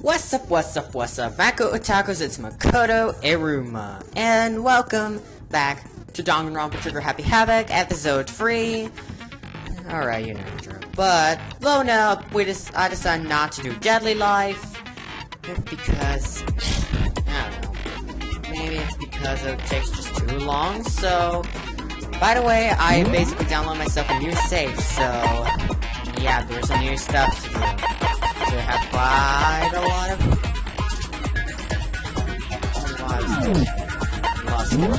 What's up, Mako Otakus, it's Makoto Iruma, and welcome back to Danganronpa Trigger Happy Havoc, episode 3. Alright, you know the drill. But, blown up, I decided not to do Deadly Life, because, I don't know, maybe it's because it takes just too long, so, by the way, I basically downloaded myself a new save, so, yeah, there's some new stuff to do. So I have quite a lot of skills here.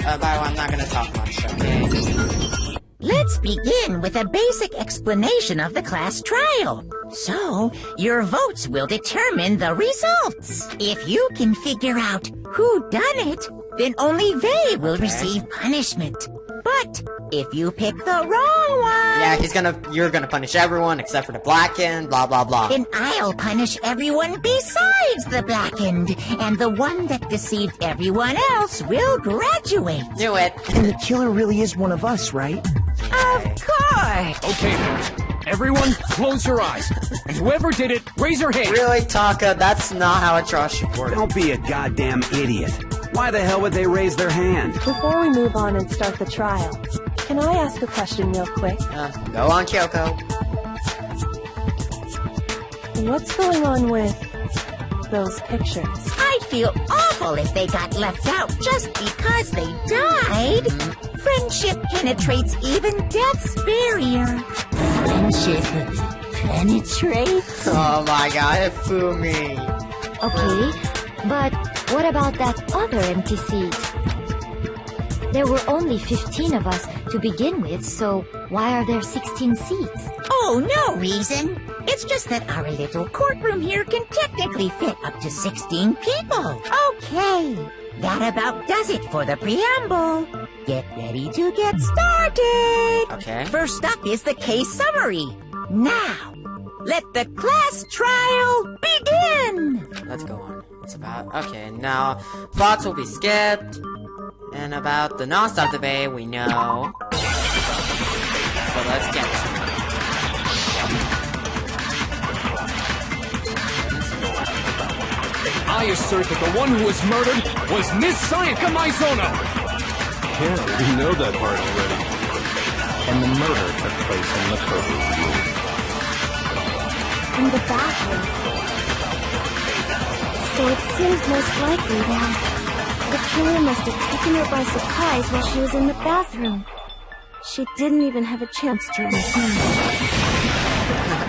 So, by the way, I'm not gonna talk much, okay? Let's begin with a basic explanation of the class trial. So, your votes will determine the results. If you can figure out who done it, then only they will receive punishment. But if you pick the wrong one... Yeah, you're gonna punish everyone except for the blackened, blah blah blah. Then I'll punish everyone besides the blackened, and the one that deceived everyone else will graduate. Knew it. And the killer really is one of us, right? Of course! Okay then, everyone close your eyes, and whoever did it, raise your hand! Really, Taka? That's not how a trial should work. Don't be a goddamn idiot. Why the hell would they raise their hand? Before we move on and start the trial, can I ask a question real quick? Go on, Kyoko. What's going on with those pictures? I'd feel awful if they got left out just because they died. Friendship penetrates even death's barrier. Friendship penetrates? Oh my god, it fooled me. Okay, but what about that other empty seat? There were only 15 of us to begin with, so why are there 16 seats? Oh, no reason. It's just that our little courtroom here can technically fit up to 16 people. Okay, that about does it for the preamble. Get ready to get started. Okay. First up is the case summary. Now, let the class trial begin. Let's go on. It's about... Okay, now, plots will be skipped. And about the non-stop debate, we know. So let's get to it. I assert that the one who was murdered was Miss Sayaka Maizono! Yeah, we know that part already. And the murder took place in the purple room. In the bathroom. So it seems most likely that the killer must have taken her by surprise while she was in the bathroom. She didn't even have a chance to refuse.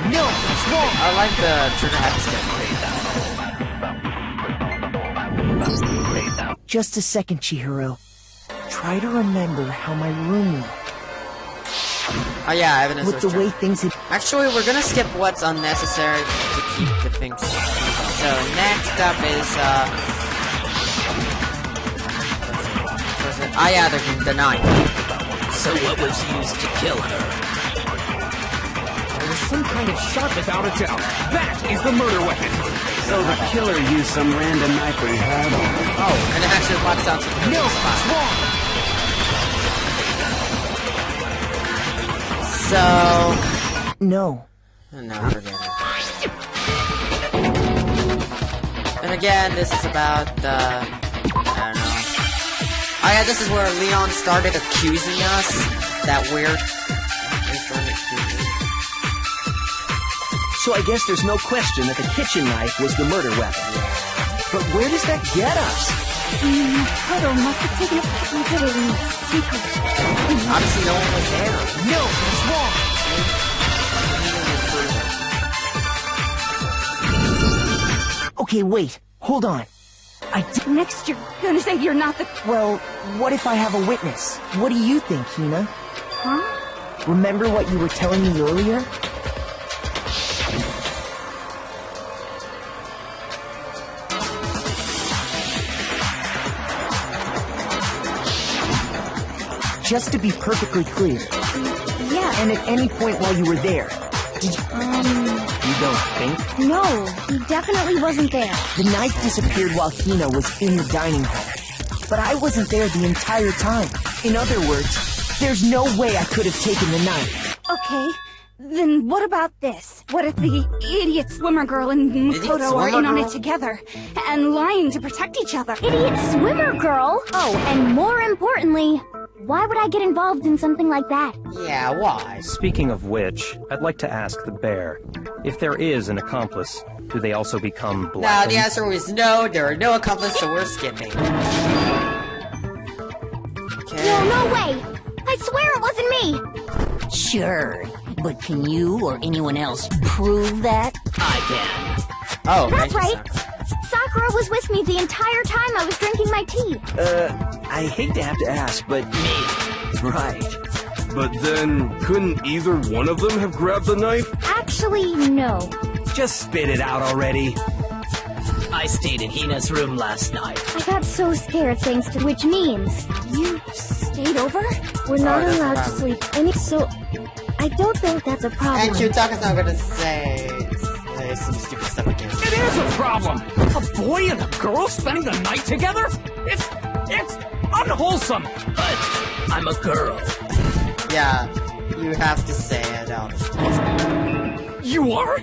No, it's wrong! I like the trigger happy skip. Just a second, Chihiro. Try to remember how my room looked. Oh yeah, evidence with the way things had... Actually, we're gonna skip what's unnecessary to keep the things. So next up is oh yeah, the knife. So what was used to kill her? There was some kind of sharp without a doubt. That is the murder weapon! So the killer used some random knife we had. Oh, and it actually walks out to the No, spot. it's wrong! So... No. No, forget it. And again, this is about the... I don't know. Oh yeah, this is where Leon started accusing us that we're... So I guess there's no question that the kitchen knife was the murder weapon. But where does that get us? Makoto must have taken it completely in secret. Obviously no one was there. No, it's wrong! Okay, wait. Hold on. Next you're gonna say you're not the... Well, what if I have a witness? What do you think, Hina? Huh? Remember what you were telling me earlier? Just to be perfectly clear. Yeah. And at any point while you were there, did you... You don't think? No, he definitely wasn't there. The knife disappeared while Hina was in the dining hall. But I wasn't there the entire time. In other words, there's no way I could have taken the knife. Okay, Then what about this? What if the idiot swimmer girl and Makoto are in on it together and lying to protect each other? Idiot swimmer girl? Oh, and more importantly, why would I get involved in something like that? Yeah, why? Speaking of which, I'd like to ask the bear, if there is an accomplice, do they also become Now, blackened? the answer was no, there are no accomplices, so we're skipping. Okay. No way! I swear it wasn't me! Sure, but can you or anyone else prove that? I can. Oh, That's thank you, right. Sakura. Sakura was with me the entire time I was drinking my tea. I hate to have to ask, but... Me. Right. But then, couldn't either one of them have grabbed the knife? Actually, no. Just spit it out already. I stayed in Hina's room last night. I got so scared thanks to which means. You stayed over? We're not that's a allowed to problem. sleep any, so I don't think that's a problem. And Kyutaka's not gonna say some stupid stuff again. It is a problem! A boy and a girl spending the night together? It's unwholesome! But I'm a girl. Yeah, you have to say it out. You are?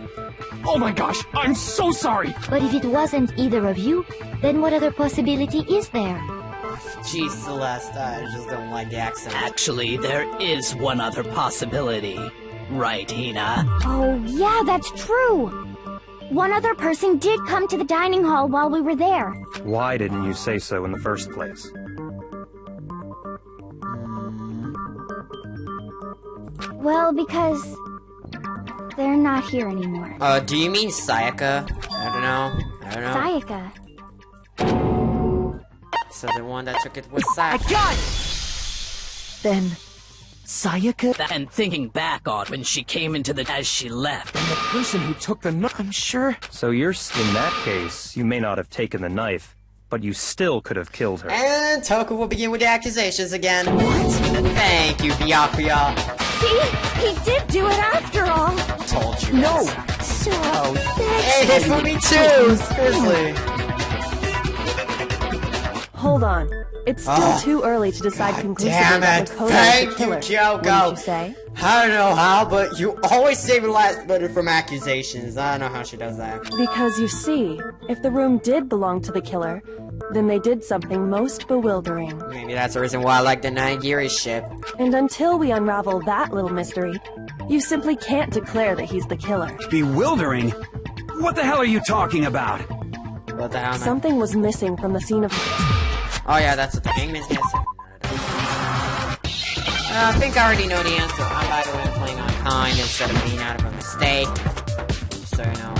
Oh my gosh, I'm so sorry! But if it wasn't either of you, then what other possibility is there? Jeez, Celeste, I just don't like the accent. Actually, there is one other possibility. Right, Hina? Oh, yeah, that's true. One other person did come to the dining hall while we were there. Why didn't you say so in the first place? Well, because they're not here anymore. Do you mean Sayaka? I don't know. Sayaka. So the one that took it was Sayaka. Then... Sayaka? And thinking back on when she came into the... as she left. And the person who took the knife... I'm sure... So in that case, you may not have taken the knife, but you still could have killed her. And Toku will begin with the accusations again. What? Thank you, Byakuya. See? He did do it after all. Told you. No! So, Hey, it's for me too! Seriously. Hold on. It's still too early to decide conclusively Damn that it! Makoto Thank is the you, killer. Kyoko! Wouldn't you say? I don't know how, but you always save your last minute from accusations. I don't know how she does that. Because you see, if the room did belong to the killer, then they did something most bewildering. Maybe that's the reason why I like the Nigiri ship. And until we unravel that little mystery, you simply can't declare that he's the killer. Bewildering? What the hell are you talking about? What the hell, man? Something was missing from the scene of... Oh yeah, that's what the Hangman's answer. I think I already know the answer. I'm, by the way, playing on kind instead of being out of a mistake. Just so you know.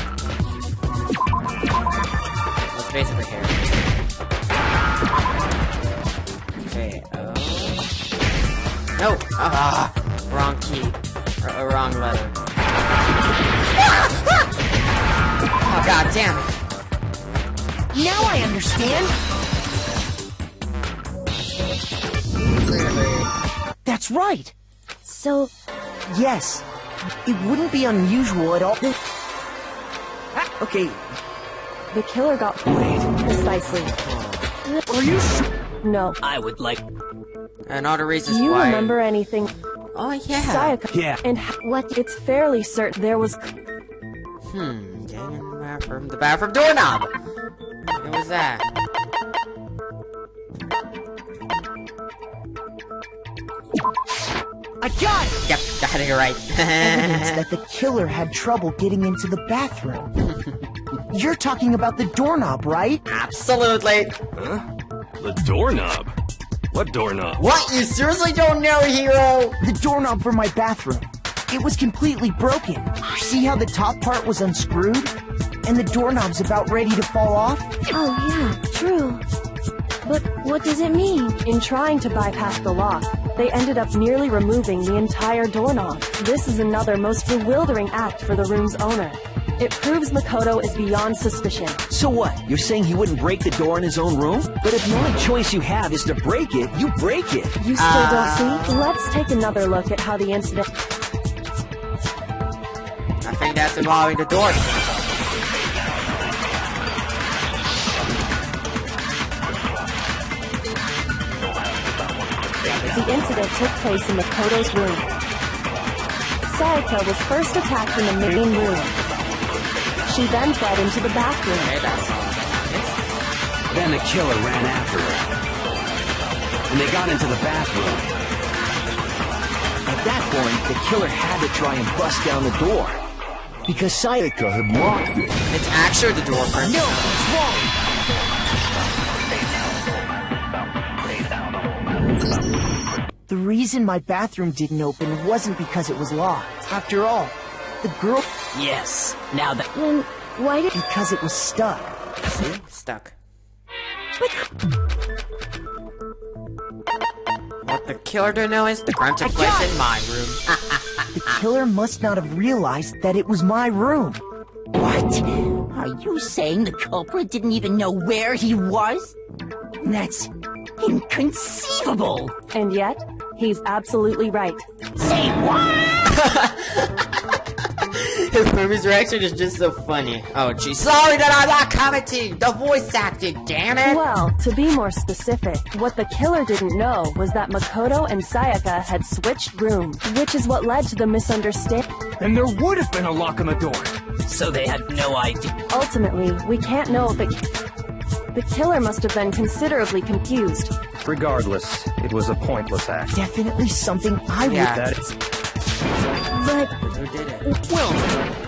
Let's basically here. Okay, no! Ah! Wrong key. Wrong letter. Oh, god damn it! Now I understand! That's right! so, Yes. It wouldn't be unusual at all. Okay, The killer got... wait. Precisely. Are you sure? No. I would like... And all the reasons Do you why... remember anything? Oh, yeah. Sayaka. Yeah. And what? it's fairly certain there was... Getting in the bathroom. The bathroom doorknob! What was that? I got it! Yep, got it right. Evidence that the killer had trouble getting into the bathroom. You're talking about the doorknob, right? Absolutely. Huh? The doorknob? What doorknob? What? You seriously don't know, Hero? The doorknob for my bathroom. It was completely broken. See how the top part was unscrewed? And the doorknob's about ready to fall off? Oh yeah, true. But what does it mean? In trying to bypass the lock, they ended up nearly removing the entire doorknob. This is another most bewildering act for the room's owner. It proves Makoto is beyond suspicion. So what? You're saying he wouldn't break the door in his own room? But if the only choice you have is to break it, you break it. You still don't see? Let's take another look at how the incident... I think that's involving the door. The incident took place in Makoto's room. Sayaka was first attacked in the main room. She then fled into the bathroom. Okay, that's all. Then the killer ran after her. And they got into the bathroom. At that point, the killer had to try and bust down the door. Because Sayaka had locked it. It's actually the door first. No, it's wrong! The reason my bathroom didn't open wasn't because it was locked. After all, the girl... Yes, now that... Then why did... Because it was stuck. See? Stuck. What the killer don't know is the crime took place in my room. The killer must not have realized that it was my room. What? Are you saying the culprit didn't even know where he was? That's inconceivable! And yet, he's absolutely right. Say what? His movie's reaction is just so funny. Oh, gee, sorry that I'm not commenting! The voice acting, damn it! Well, to be more specific, what the killer didn't know was that Makoto and Sayaka had switched rooms, which is what led to the misunderstanding. Then there would have been a lock on the door. So they had no idea. Ultimately, we can't know if the killer must have been considerably confused. Regardless, it was a pointless act. Definitely something I would... Yeah. But Who did it? Well,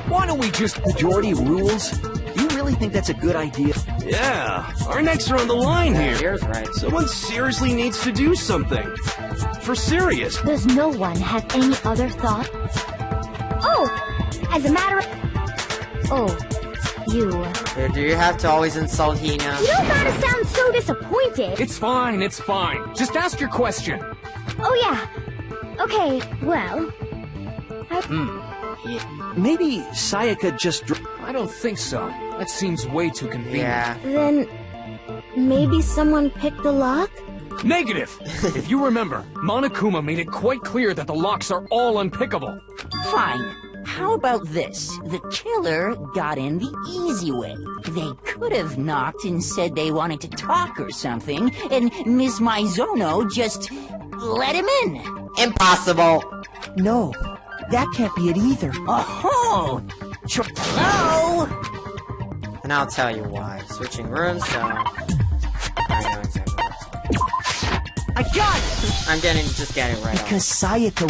why don't we just... Majority rules? You really think that's a good idea? Yeah, our necks are on the line here. Yours right. Someone seriously needs to do something. For serious. Does no one have any other thought? Oh! As a matter of... Oh, you... Do you have to always insult Hina? You don't gotta sound so disappointed! It's fine, it's fine. Just ask your question. Oh yeah. Okay, well... Maybe Sayaka just... I don't think so. That seems way too convenient. Yeah. Then... maybe someone picked the lock? Negative! If you remember, Monokuma made it quite clear that the locks are all unpickable. fine. How about this? The killer got in the easy way. They could have knocked and said they wanted to talk or something, and Miss Maizono just let him in. Impossible! No, that can't be it either. Oh! Hello? And I'll tell you why. Switching rooms, so... I know exactly what. I got it! I'm just getting right Because Sayaka...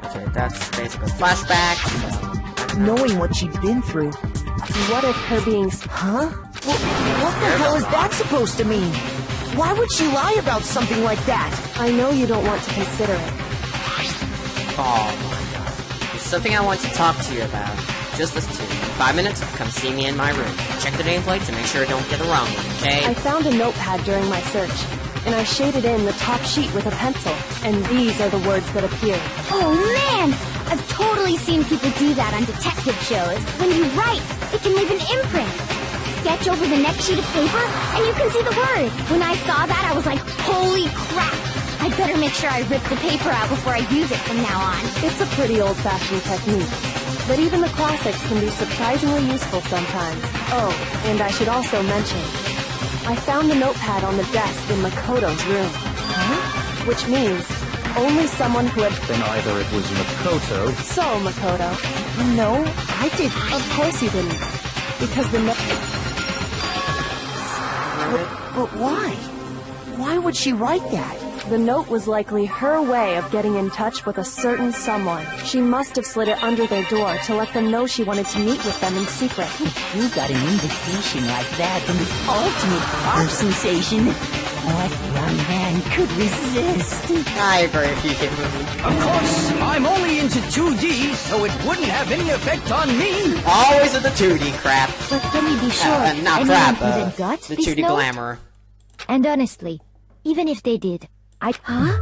Okay, that's basically flashback, so... Knowing what she'd been through. What if her being... Huh? What the hell is that supposed to mean? Why would she lie about something like that? I know you don't want to consider it. Oh my god. There's something I want to talk to you about. Just listen to me. In 5 minutes, come see me in my room. Check the nameplate to make sure I don't get the wrong one, okay? I found a notepad during my search, and I shaded in the top sheet with a pencil, and these are the words that appear. Oh man! I've totally seen people do that on detective shows. When you write, it can leave an imprint. Sketch over the next sheet of paper, and you can see the words. When I saw that, I was like, holy crap! I'd better make sure I rip the paper out before I use it from now on. It's a pretty old-fashioned technique, but even the classics can be surprisingly useful sometimes. Oh, and I should also mention, I found the notepad on the desk in Makoto's room. Huh? Which means only someone who had... Then either it was Makoto... So, Makoto. No, I did. Of course you didn't. Because the But why? Why would she write that? The note was likely her way of getting in touch with a certain someone. She must have slid it under their door to let them know she wanted to meet with them in secret. You got an invitation like that from the ultimate pop sensation. What young man could resist? I agree with you. Of course, I'm only into 2D, so it wouldn't have any effect on me. Always with the 2D crap. But can we be sure Not anyone crap, even got the this 2D note? glamour. And honestly, even if they did, Huh?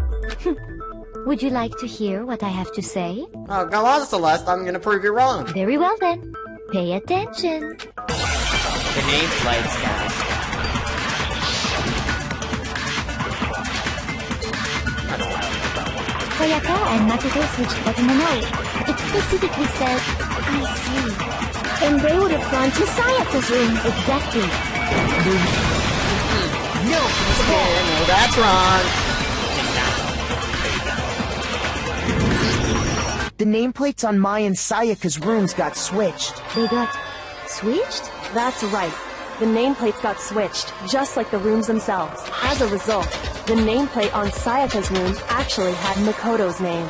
Would you like to hear what I have to say? Oh, go on, Celeste. I'm gonna prove you wrong. Very well then. Pay attention. The nameplates, guys. Sayaka and Makoto switched button the note. It specifically said, I see. And they would have gone to Sayaka's room. Exactly. No, that's wrong. The nameplates on Mai and Sayaka's rooms got switched. They got switched? That's right. The nameplates got switched, just like the rooms themselves. As a result, the nameplate on Sayaka's room actually had Makoto's name.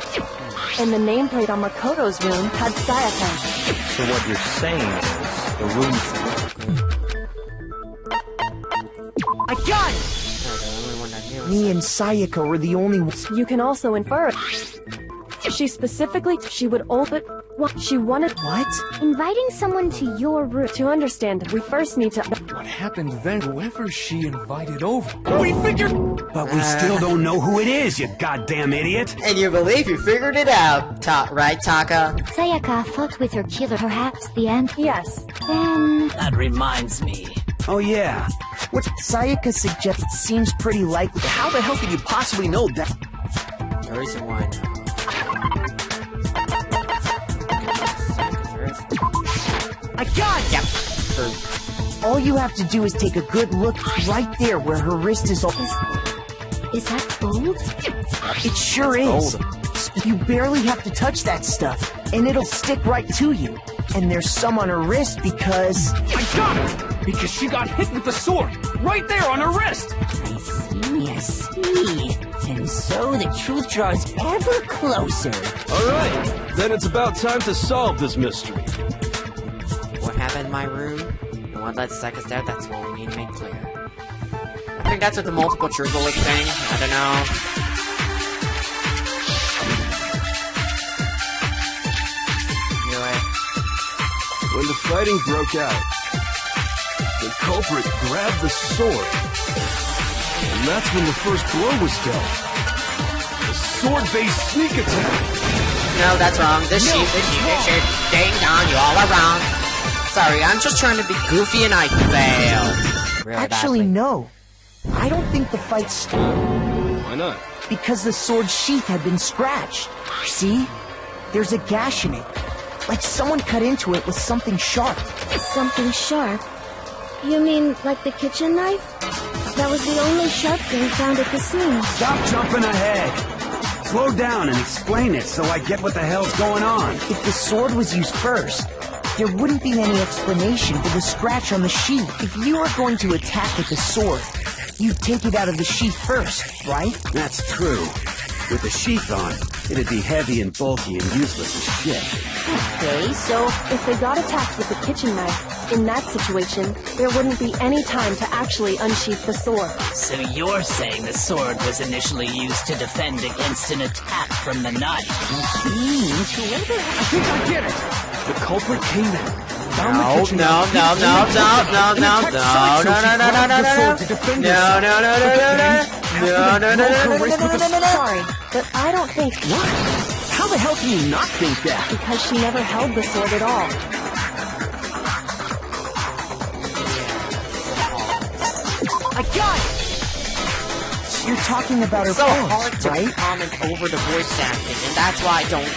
And the nameplate on Makoto's room had Sayaka's. So what you're saying is the rooms... I got it! Me and Sayaka were the only ones. You can also infer she specifically she would open what she wanted. What? Inviting someone to your room. To understand, we first need to. What happened then? Whoever she invited over. We figured. But we still don't know who it is, you goddamn idiot. And you believe you figured it out, right, Taka? Sayaka fought with her killer, perhaps the end? Yes. Then... That reminds me. Oh yeah. What Sayaka suggests seems pretty likely. How the hell could you possibly know that? The reason why. I got it! Yep. All you have to do is take a good look right there where her wrist is all. Is that gold? It sure is. You barely have to touch that stuff, and it'll stick right to you. And there's some on her wrist because... I got it! Because she got hit with the sword, right there on her wrist! I see. And so the truth draws ever closer. Alright, then it's about time to solve this mystery. What happened in my room? And what led to Sayaka's death? That's what we need to make clear. I think that's what the multiple truth bullet thing. I don't know. When the fighting broke out, the culprit grabbed the sword. And that's when the first blow was dealt. A sword-based sneak attack. No, that's wrong. This sheep, ding dong, you all are wrong. Sorry, I'm just trying to be goofy and I failed. Really Actually, badly. no. I don't think the fight started. Why not? Because the sword sheath had been scratched. See? There's a gash in it. Like someone cut into it with something sharp. Something sharp? You mean like the kitchen knife? That was the only sharp thing found at the scene. Stop jumping ahead. Slow down and explain it so I get what the hell's going on. If the sword was used first, there wouldn't be any explanation for the scratch on the sheath. If you were going to attack with the sword, you'd take it out of the sheath first, right? That's true. With the sheath on, it'd be heavy and bulky and useless as shit. Okay, so if they got attacked with the kitchen knife, in that situation, there wouldn't be any time to actually unsheath the sword. So you're saying the sword was initially used to defend against an attack from the knife? Which means whoever... I think I get it! The culprit came in. No, Sorry, but I don't think... What? How the hell can you not think that? Because she never held the sword at all. I got it! You're talking about her It's so palms, hard to right? comment over the voice acting, and that's why I don't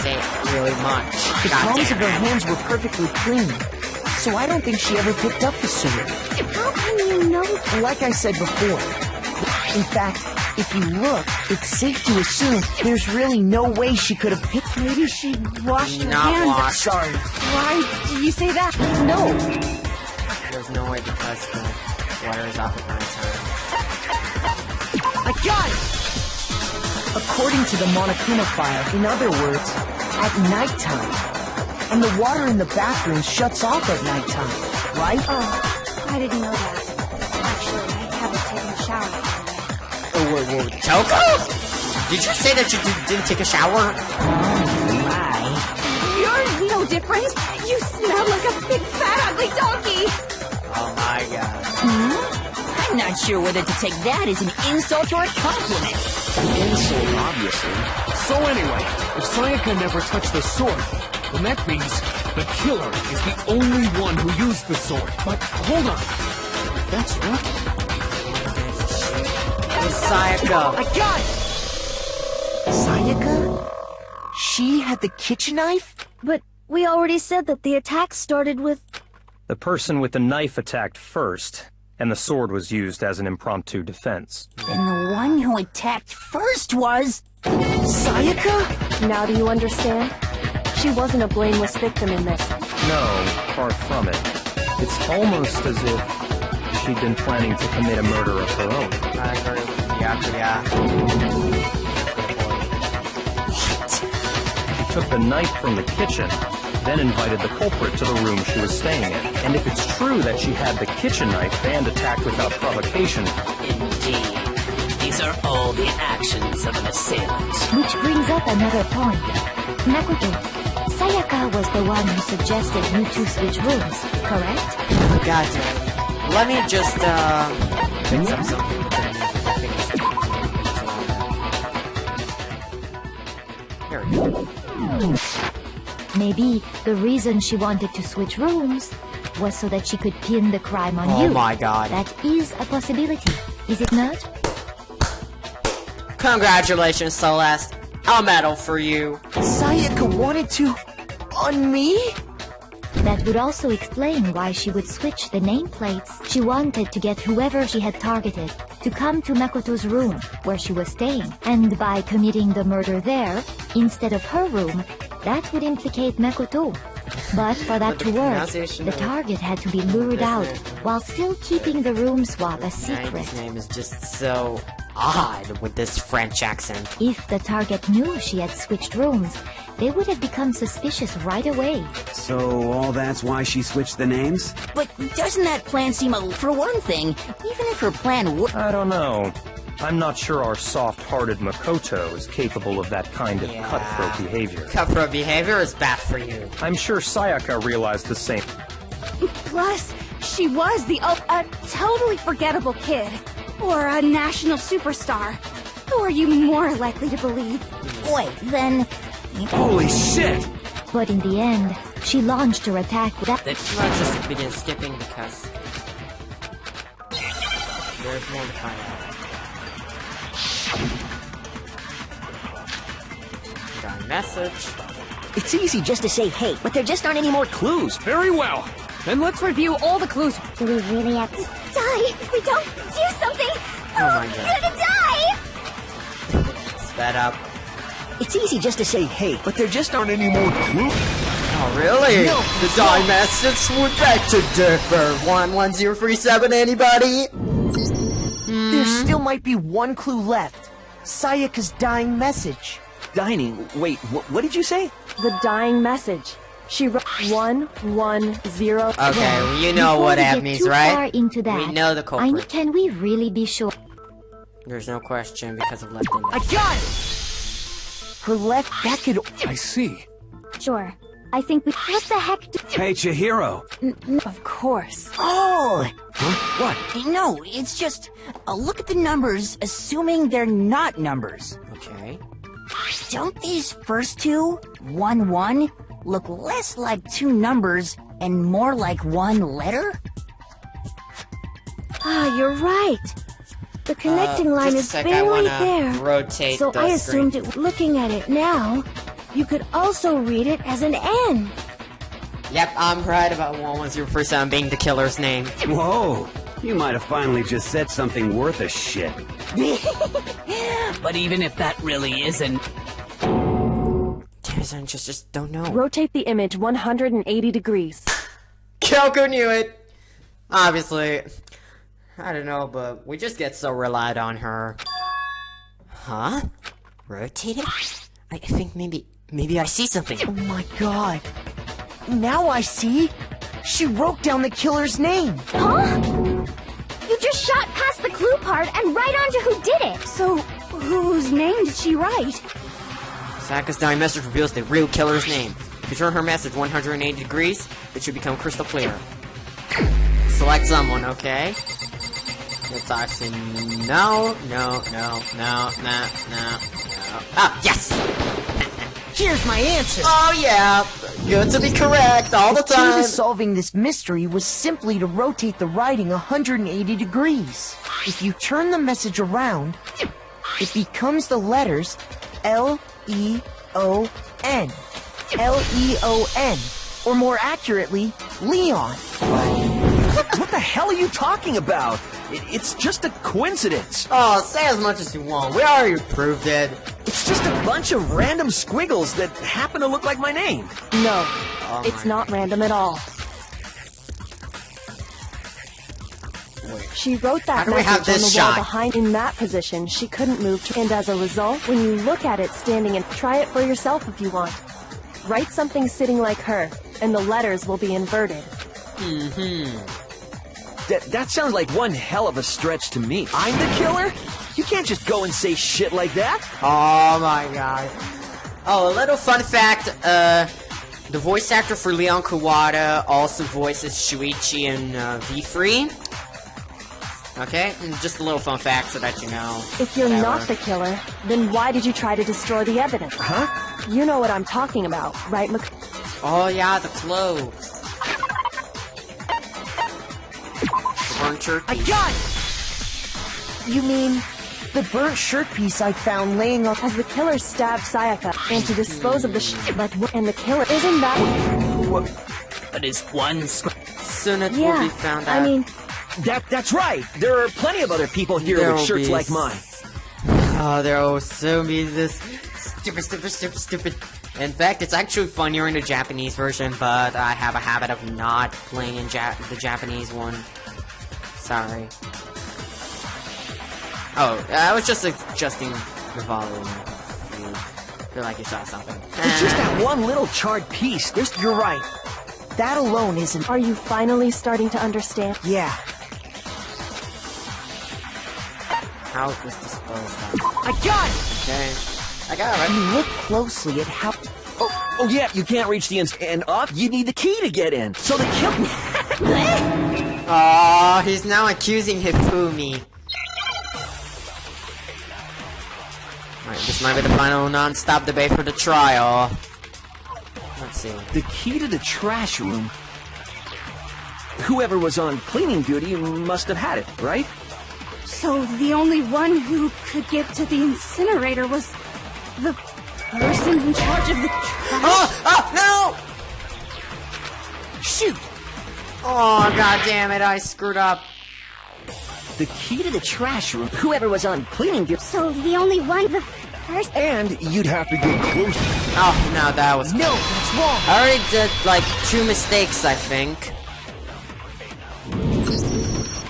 say it really much. The palms of her hands were perfectly clean, so I don't think she ever picked up the sword. How can you know? Like I said before, in fact, if you look, it's safe to assume there's really no way she could have picked... Maybe she washed her Not hands. washed. Sorry. Why do you say that? No. There's no way because the water is off at night time. I got it! According to the Monokuma file, in other words, at nighttime. And the water in the bathroom shuts off at nighttime, right? Oh, I didn't know that. Actually, I haven't taken a shower. Oh, Toko? Did you say that you didn't take a shower? You're no different. You smell like a big fat ugly donkey. Oh my god. I'm not sure whether to take that as an insult or a compliment. Insult, obviously. So anyway, if Sayaka never touched the sword, then that means the killer is the only one who used the sword. But hold on. If that's right... Sayaka. I got it! Sayaka? She had the kitchen knife? But we already said that the attack started with... The person with the knife attacked first, and the sword was used as an impromptu defense. Then the one who attacked first was... Sayaka? Now do you understand? She wasn't a blameless victim in this. No, far from it. It's almost as if she'd been planning to commit a murder of her own. Yeah. She took the knife from the kitchen, then invited the culprit to the room she was staying in. And if it's true that she had the kitchen knife and attacked without provocation... Indeed. These are all the actions of an assailant. Which brings up another point. Makoto, Sayaka was the one who suggested you two switch rooms, correct? Gotcha. Let me just, fix up something. There we go. Maybe the reason she wanted to switch rooms was so that she could pin the crime on you. Oh my god. That is a possibility, is it not? Congratulations, Celeste. A medal for you. Sayaka wanted to... on me? That would also explain why she would switch the nameplates. She wanted to get whoever she had targeted to come to Makoto's room, where she was staying. And by committing the murder there, instead of her room, that would implicate Makoto. But for that to work, the target had to be lured out, while still keeping the room swap a secret. His name is just so odd with this French accent. If the target knew she had switched rooms, they would have become suspicious right away. So all that's why she switched the names? But doesn't that plan seem a... For one thing, even if her plan would... I don't know. I'm not sure our soft-hearted Makoto is capable of that kind of cutthroat behavior. Cutthroat behavior is bad for you. I'm sure Sayaka realized the same. Plus, she was a totally forgettable kid. Or a national superstar. Who are you more likely to believe? Wait, then... Holy shit! But in the end, she launched her attack with that... Let's just begin skipping because... there's more to find out. Got a message. It's easy just to say hey, but there just aren't any more clues. Very well. Then let's review all the clues. Do we really have to... Die! If we don't do something! Oh my god. We're gonna die! Sped up. It's easy just to say hey, But there just aren't any more clues. Oh, really? No. The die message would beg to differ. 11037, anybody? There still might be one clue left. Sayaka's dying message. Dining. Wait, what did you say? The dying message. She wrote 110. Okay, well, you know what that means, too right? Far into that, We know the culprit. Can we really be sure? There's no question because of left I got it! Her left... that could... I see. Sure. I think we... What the heck do... Hey, Chihiro. Of course. Oh! Huh? What? No, it's just... look at the numbers, assuming they're not numbers. Okay. Don't these first two, 1-1, look less like two numbers and more like one letter? Ah, you're right. The connecting line just a is sec, I barely wanna there. rotate So the I assumed screen. looking at it now, you could also read it as an N. Yep, I'm right about 11037 being the killer's name. Whoa. You might have finally just said something worth a shit. But even if that really isn't... Damn it, I just don't know. Rotate the image 180 degrees. Kyoko knew it! Obviously. I don't know, but we just get so relied on her. Huh? Rotate it? I think maybe I see something. Oh my god. Now I see. She wrote down the killer's name. Huh? You just shot past the clue part and right onto who did it! So, whose name did she write? Sayaka's dying message reveals the real killer's name. If you turn her message 180 degrees, it should become crystal clear. Select someone, okay? It's actually no. Ah, yes! Here's my answer. Oh yeah, good to be correct all the The key time. to solving this mystery was simply to rotate the writing 180 degrees. If you turn the message around, it becomes the letters L-E-O-N. L-E-O-N. Or more accurately, Leon. What the hell are you talking about? It's just a coincidence. Oh, say as much as you want. We already proved it. It's just a bunch of random squiggles that happen to look like my name. No, it's not random at all. She wrote that message on the wall behind in that position. She couldn't move, and as a result, when you look at it standing and try it for yourself if you want. Write something sitting like her, and the letters will be inverted. That sounds like one hell of a stretch to me. I'm the killer? You can't just go and say shit like that. Oh my god. Oh, a little fun fact, the voice actor for Leon Kawada also voices Shuichi in V3. Okay, just a little fun fact so that you know. If you're not the killer, then why did you try to destroy the evidence? Huh? You know what I'm talking about, right, Oh yeah, the clothes. The burnt shirt I piece. got it! You mean the burnt shirt piece I found laying on... As the killer stabbed Sayaka, and to dispose of the and the killer, isn't that... But is one Soon it will be found out. I mean... That's right. There are plenty of other people here with shirts like mine. Oh, there will soon be this stupid. In fact, it's actually funnier in the Japanese version, but I have a habit of not playing in the Japanese one. Sorry. Oh, I was just adjusting the volume. Feel like you saw something. It's just that one little charred piece. You're right. That alone isn't... Are you finally starting to understand? Yeah. How it was disposed of. I got it! Okay. I got it. You look closely at how... Oh yeah, you can't reach the and up. You need the key to get in. So the killer... Oh, he's now accusing Hifumi. Alright, this might be the final non-stop debate for the trial. Let's see. The key to the trash room. Whoever was on cleaning duty must have had it, right? So the only one who could get to the incinerator was the person in charge of the trash? Oh, no! Shoot! Oh, god damn it, I screwed up. The key to the trash room. Whoever was on cleaning duty. So the only one, the first... And you'd have to get closer. Oh, no, that was... No, that's wrong! I already did, like, 2 mistakes, I think.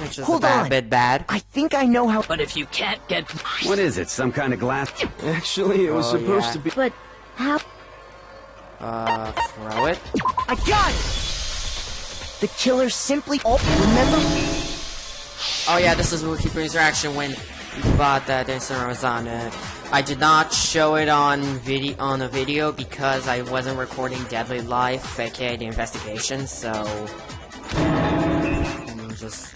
Which is Hold a on. bit bad. I think I know how... But if you can't get... What is it? Some kind of glass? Actually, it was supposed to be... But how... Throw it. I got it! The killer simply... Oh, remember? Oh yeah, this is Wikipedia reaction when you thought that incident was on it. I did not show it on a video because I wasn't recording Deadly Life, aka the investigation, so... just...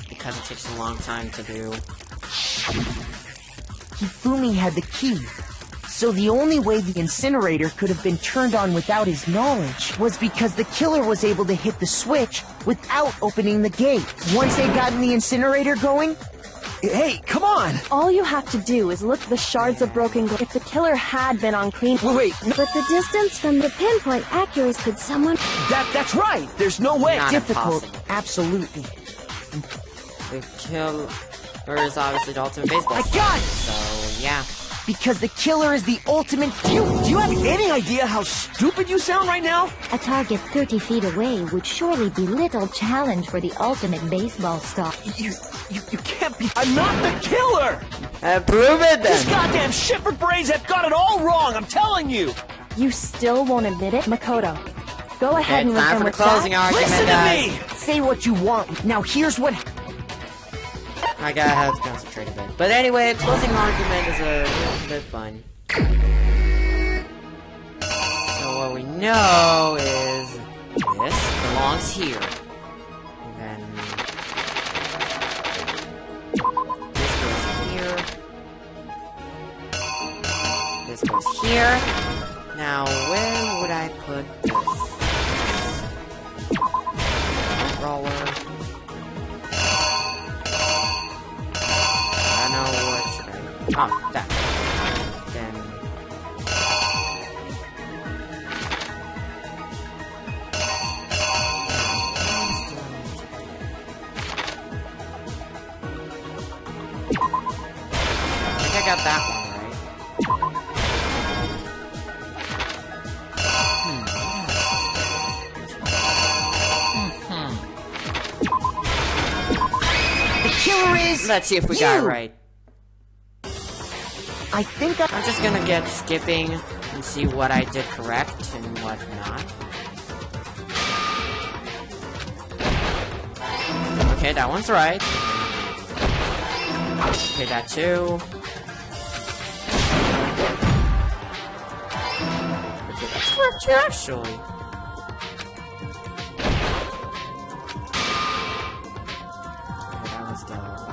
because it takes a long time to do. Hifumi had the key. So the only way the incinerator could have been turned on without his knowledge was because the killer was able to hit the switch without opening the gate. Once they'd gotten the incinerator going... Hey, come on! All you have to do is look at the shards of broken glass. If the killer had been on clean... Wait, no, But the distance from the pinpoint accuracy, could someone... that's right! There's no way! Not difficult. impossible. Absolutely. The killer is obviously the ultimate baseball I got it! so yeah. Because the killer is the ultimate... Do you have any idea how stupid you sound right now? A target 30 feet away would surely be little challenge for the ultimate baseball star. You can't be... I'm not the killer! Prove it These then! goddamn shipper brains have got it all wrong, I'm telling you! You still won't admit it? Makoto, go ahead It's and time for the with closing that. argument, Listen guys. to me! Say what you want. Now here's what... I gotta have to concentrate a bit. But anyway, closing argument is a bit fun. So what we know is this belongs here. And then this goes here. This goes here. Now where would I put this? Roller. Oh, that. Then... I think I got that one right. Let's see if we got it right. I think I'm just gonna get skipping and see what I did correct and what not. Okay, that one's right. Okay, that too. Okay, that's correct too, actually. That was the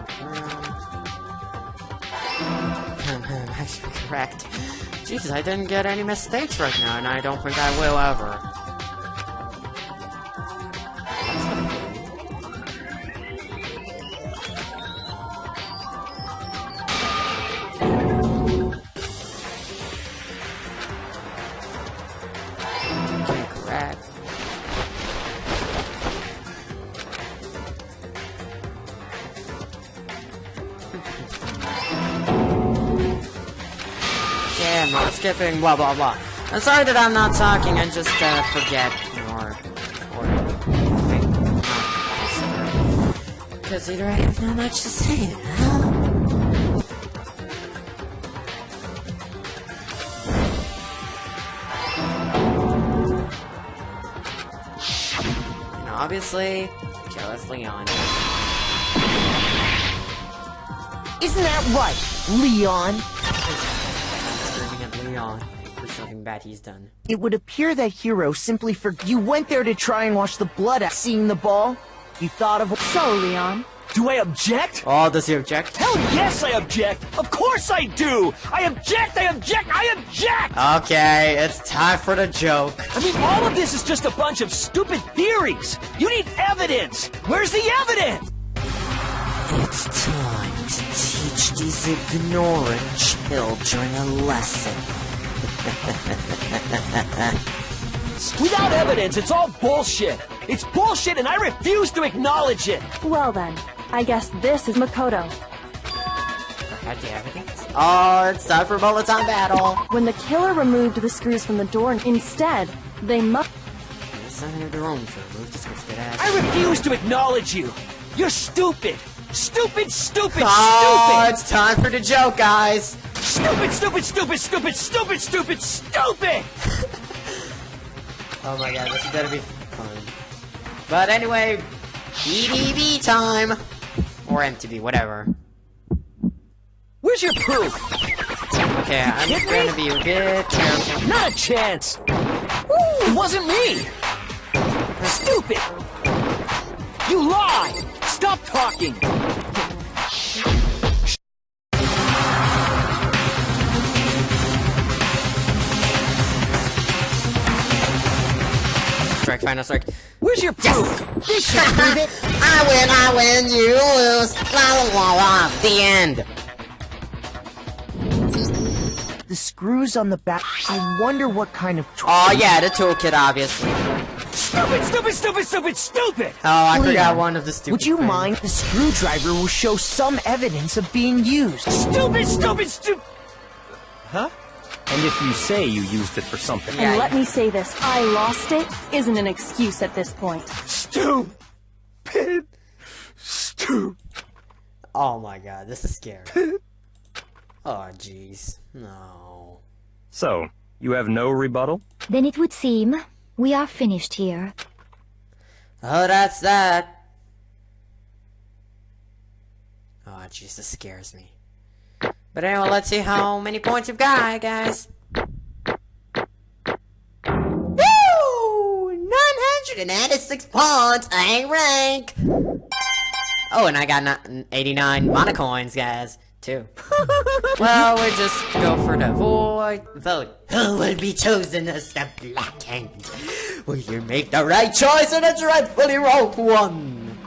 actually correct. Jesus, I didn't get any mistakes right now, and I don't think I will ever. Yeah, not skipping, blah blah blah. I'm sorry that I'm not talking, I just forget more. Because either I have not much to say now. And obviously, kill us Leon. Isn't that right, Leon? Leon for something bad he's done. It would appear that Hero simply You went there to try and wash the blood out. Seeing the ball? You thought of... So, Leon. Do I object? Oh, does he object? Hell yes, I object! Of course I do! I object, I object, I object! Okay, it's time for the joke. I mean, all of this is just a bunch of stupid theories! You need evidence! Where's the evidence? It's time to teach these ignorant children a lesson. Without evidence, it's all bullshit! It's bullshit and I refuse to acknowledge it! Well then, I guess this is Makoto. Had the evidence? Oh, it's time for bullet time battle! When the killer removed the screws from the door, instead, they must... It's not their own to remove this twisted ass. I refuse to acknowledge you! You're stupid! Stupid, stupid, oh, stupid! It's time for the joke, guys! Stupid, stupid, stupid, stupid, stupid, stupid, stupid! Oh my god, this is gonna be fun. But anyway, BDB time! Or MTV, whatever. Where's your proof? Okay, I'm gonna be a bit careful. Not a chance! Ooh, it wasn't me! Stupid! You lie! Stop talking! Strike, final strike. Where's your proof? Yes! This should prove it! I win, you lose! La la la la! The end! The screws on the back. I wonder what kind of... Oh yeah, the toolkit, obviously. Stupid, stupid, stupid, stupid, stupid! Oh, I Leon, forgot one of the stupid would you things. mind? The screwdriver will show some evidence of being used. Stupid, stupid, stupid... Huh? And if you say you used it for something... And let me say this, I lost it isn't an excuse at this point. Stupid. Stupid. Oh my god, this is scary. Oh jeez. No. So, you have no rebuttal? Then it would seem we are finished here. Oh, that's that. Oh jeez, this scares me. But anyway, let's see how many points you've got, guys. Woo! 996 points, I rank. Oh, and I got 89 mana coins, guys, too. Well, we just go for the vote. Who will be chosen as the Black Hand? Will you make the right choice and it's rightfully wrong one?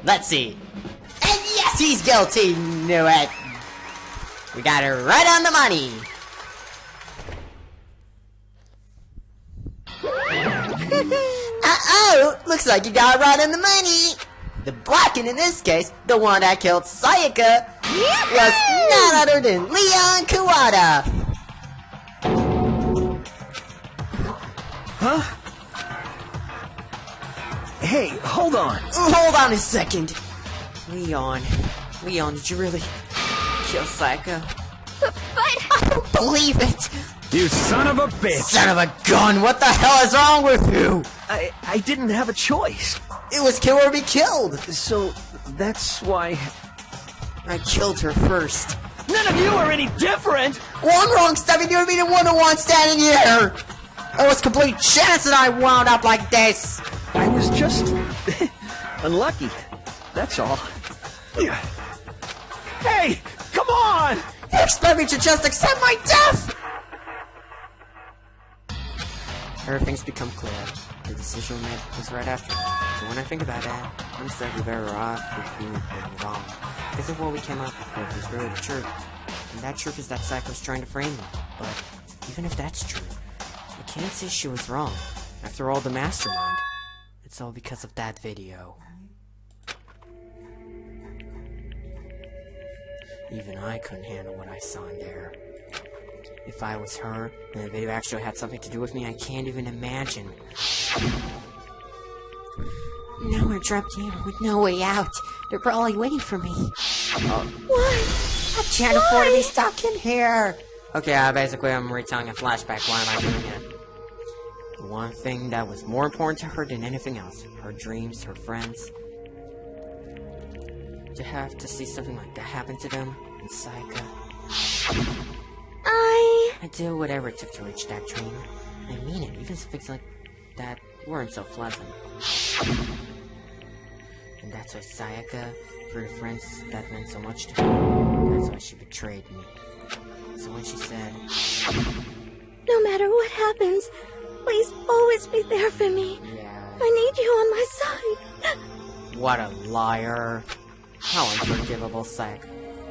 Let's see. And yes, he's guilty. Knew it. We got it right on the money. Uh-oh, looks like you got it right on the money. The Blacken, in this case, the one that killed Sayaka, was none other than Leon Kawada. Huh? Hey, hold on. Hold on a second. Leon, Leon, did you really kill Psycho? But... I don't believe it! You son of a bitch! Son of a gun! What the hell is wrong with you? I didn't have a choice. It was kill or be killed! So, that's why... I killed her first. None of you are any different! One wrong step and you'd be the one standing here! It was complete chance that I wound up like this! I was just... unlucky. That's all. Hey! Come on! You expect me to just accept my death? Everything's become clear. The decision made was right after. But when I think about that, I'm slightly better off with being wrong. Because of what we came up with is really the truth. And that truth is that Psycho's trying to frame me. But even if that's true, I can't say she was wrong. After all, the mastermind. It's all because of that video. Even I couldn't handle what I saw in there. If I was her, and the video actually had something to do with me, I can't even imagine. Now we're trapped here with no way out. They're probably waiting for me. What? I can't afford to be stuck in here. Okay, basically I'm retelling a flashback. Why am I doing it? The one thing that was more important to her than anything else. Her dreams, her friends. To have to see something like that happen to them, and Psycho. I did whatever it took to reach that dream. I mean it, even things like that weren't so pleasant. And that's why Sayaka, for her friends, that meant so much to her. That's why she betrayed me. So when she said, No matter what happens, please always be there for me. yeah, I need you on my side. what a liar. How unforgivable, Sayaka.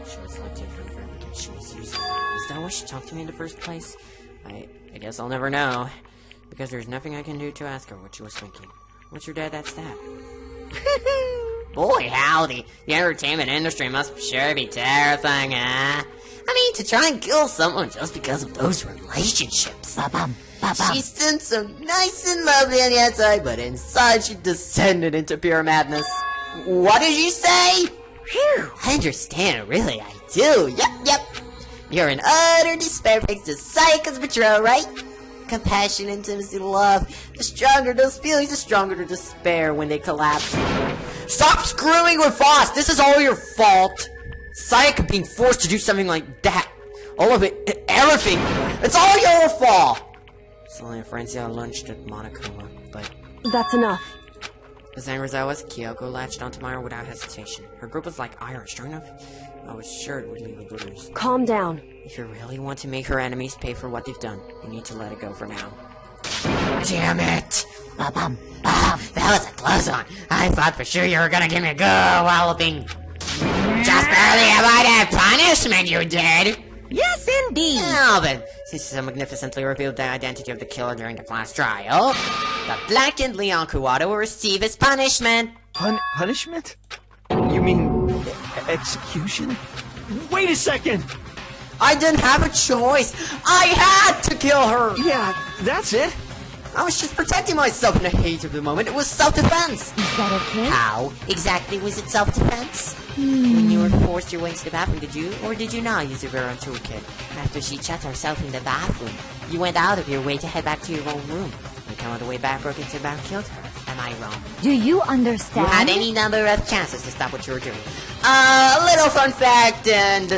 She was so different from me because she was using me. Is that why she talked to me in the first place? I guess I'll never know. Because there's nothing I can do to ask her what she was thinking. What's your dad, that's that. Boy, howdy. The entertainment industry must sure be terrifying, huh? I mean, to try and kill someone just because of those relationships. She seemed so nice and lovely on the outside, but inside she descended into pure madness. What did you say? Phew, I understand, really, I do. Yep. You're in utter despair thanks to Psycho's betrayal, right? Compassion, intimacy, love. The stronger those feelings, the stronger the despair when they collapse. Stop screwing with us! This is all your fault! Sayaka being forced to do something like that. All of it, everything. It's all your fault! Suddenly a frenzy I lunched at Monokuma, but... That's enough. As angry as I was, Kyoko latched onto my arm without hesitation. Her grip was like iron, strong enough. I was sure it would leave a bruise. Calm down. If you really want to make her enemies pay for what they've done, you need to let it go for now. Damn it! That was a close one. I thought for sure you were gonna give me a good walloping. Just barely avoided punishment, you did! Yes, indeed. Oh, but since you so magnificently revealed the identity of the killer during the class trial, the blackened Leon Kuwata will receive his punishment. Punishment? You mean execution? Wait a second! I didn't have a choice. I had to kill her. Yeah, that's it. I was just protecting myself in the heat of the moment. It was self-defense. Is that okay? How exactly was it self-defense? When you were forced your way to the bathroom, did you or did you not use your very own toolkit? After she shut herself in the bathroom, you went out of your way to head back to your own room. You came on the way back, broke into the bath, killed her. Am I wrong? Do you understand? You had any number of chances to stop what you were doing. A little fun fact, in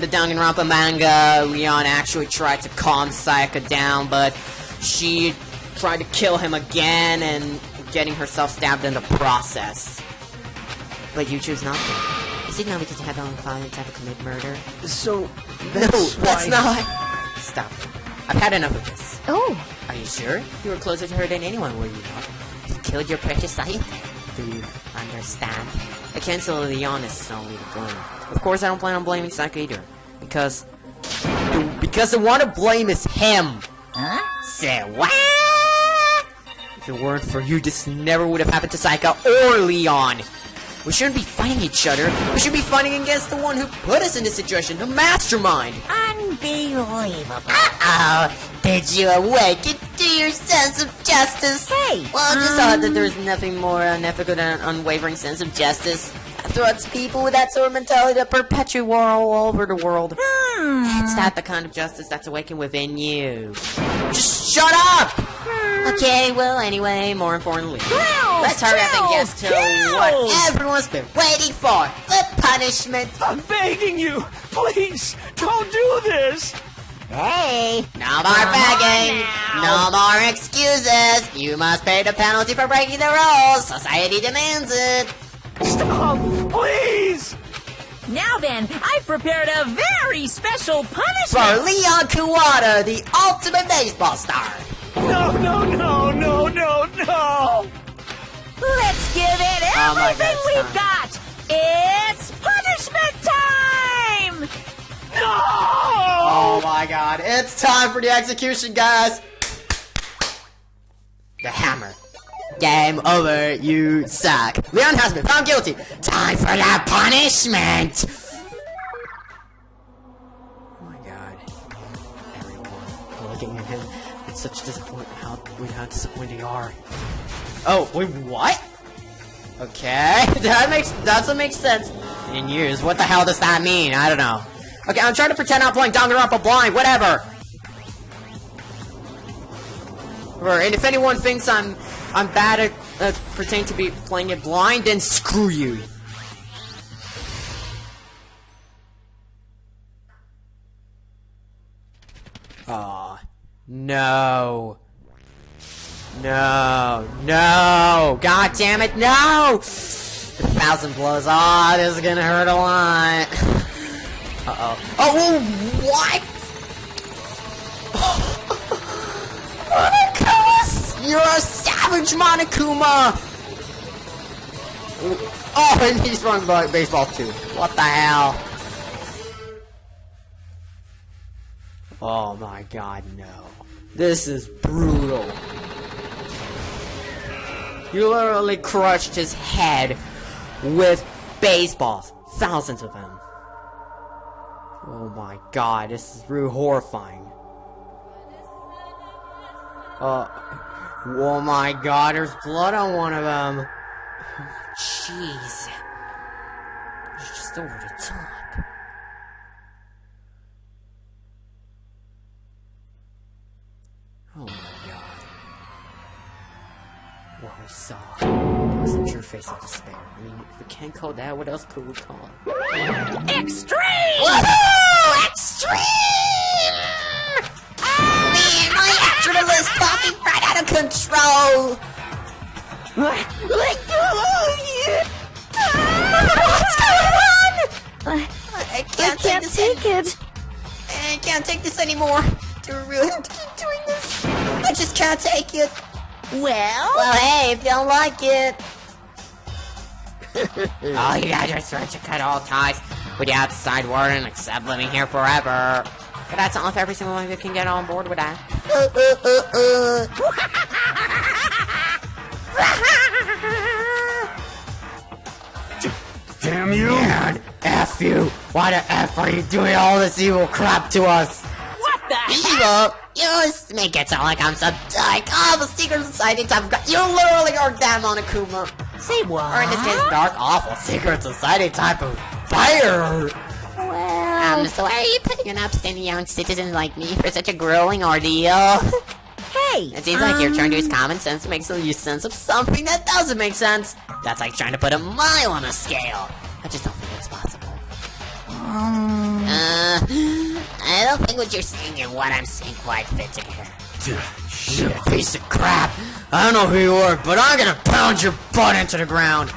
the Danganronpa manga, Leon actually tried to calm Sayaka down, but she tried to kill him again and getting herself stabbed in the process. But you choose not to. Is it not because you had on fire to commit murder? So, that's not. Stop. I've had enough of this. Oh. Are you sure? You were closer to her than anyone, were you not? You killed your precious Sayaka. Do you understand? I can't say Leon is solely to blame. Of course, I don't plan on blaming Sayaka either. Because the one to blame is him. Huh? Say what? If it weren't for you, this never would have happened to Sayaka or Leon. We shouldn't be fighting each other. We should be fighting against the one who put us in this situation, the mastermind. Unbelievable. Uh-oh. Did you awaken to your sense of justice? Hey! Well, I just thought that there's nothing more unethical than an unwavering sense of justice. threats people with that sort of mentality to perpetuate war all over the world. It's not the kind of justice that's awakened within you. Just shut up! Okay, well, anyway, more importantly, let's hurry up and get to what everyone's been waiting for, the punishment. I'm begging you, please, don't do this. Hey! No more begging, no more excuses. You must pay the penalty for breaking the rules. Society demands it. Stop, please. Now then, I've prepared a very special For punishment! Leon Kuwata, the ultimate baseball star. No, no, no, no, no, no. Let's give it Oh my God, everything it's we've time. got! It's punishment time! No! Oh my god, it's time for the execution, guys! The hammer. Game over, you suck. Leon has been found guilty. Time for the punishment! Oh my god. Everyone looking at him with such disappointment. How disappointed they are. Oh, wait, what? Okay, that doesn't make sense. In years, what the hell does that mean? I don't know. Okay, I'm trying to pretend I'm playing Danganronpa blind, whatever! And if anyone thinks I'm bad at pretending to be playing it blind, then screw you. Aw. No. No. No! God damn it, no! 1,000 blows. Aw, this is gonna hurt a lot. Uh-oh. Oh, what? Monokuma! You're a savage, Monokuma! Oh, and he's throwing baseball too. What the hell? Oh my god, no. This is brutal. You literally crushed his head with baseballs. Thousands of them. Oh my god, this is really horrifying. Oh my god, there's blood on one of them. Jeez. It's just over the top. Oh my god. What we saw was a true face of despair. I mean, if we can't call that, what else could we call it? Extreme! Woohoo! Extreme! Oh man, my adrenaline is popping right out of control! What's going on? I can't take it. I can't take this anymore. Do we really have to keep doing this? I just can't take it. Well, hey, if you don't like it. All you guys are trying to cut all ties with the outside world and accept living here forever. But that's not if every single one of you can get on board with that. Damn you! Man, F you! Why the F are you doing all this evil crap to us? What the Evil? You just make it sound like I'm some dyke. Oh, the secret society type of guy. You literally are damn Monokuma. Say what? Or in this case, dark, awful secret society type of fire. Well, So why are you putting an upstanding young citizen like me for such a grueling ordeal? Hey! It seems like you're trying to use common sense to make some use sense of something that doesn't make sense. That's like trying to put a mile on a scale. I just don't think it's possible. I don't think what you're saying and what I'm saying quite fit together. You piece of crap. I don't know who you are, but I'm gonna pound your butt into the ground.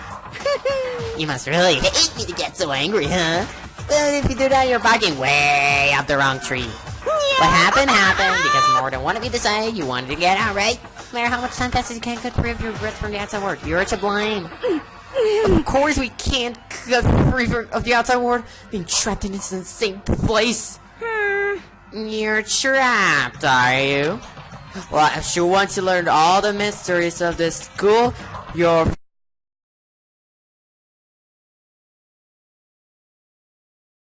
You must really hate me to get so angry, huh? Well, if you do that, you're barking way up the wrong tree. What happened, happened, because more than one of you decided you wanted to get out, right? No matter how much time passes, you can't get free of your regret from the outside world. You're to blame. Of course we can't get free of the outside world, being trapped in this insane place. You're trapped, are you? Well, if you once you learned all the mysteries of this school, your